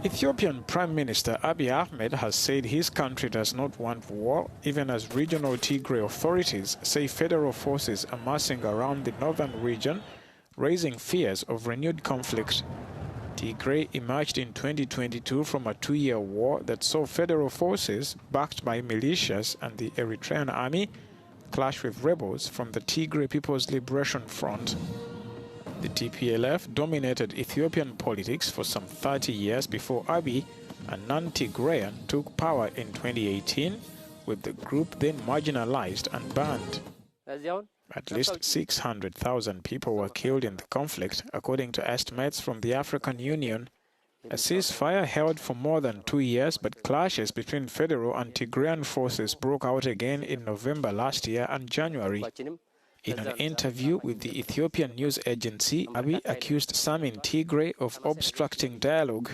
Ethiopian Prime Minister Abiy Ahmed has said his country does not want war, even as regional Tigray authorities say federal forces are massing around the northern region, raising fears of renewed conflict. Tigray emerged in 2022 from a two-year war that saw federal forces, backed by militias and the Eritrean army, clash with rebels from the Tigray People's Liberation Front. The TPLF dominated Ethiopian politics for some 30 years before Abiy, a non-Tigrayan, took power in 2018, with the group then marginalized and banned. At least 600,000 people were killed in the conflict, according to estimates from the African Union. A ceasefire held for more than 2 years, but clashes between federal and Tigrayan forces broke out again in November last year and January. In an interview with the Ethiopian news agency, Abiy accused some in Tigray of obstructing dialogue.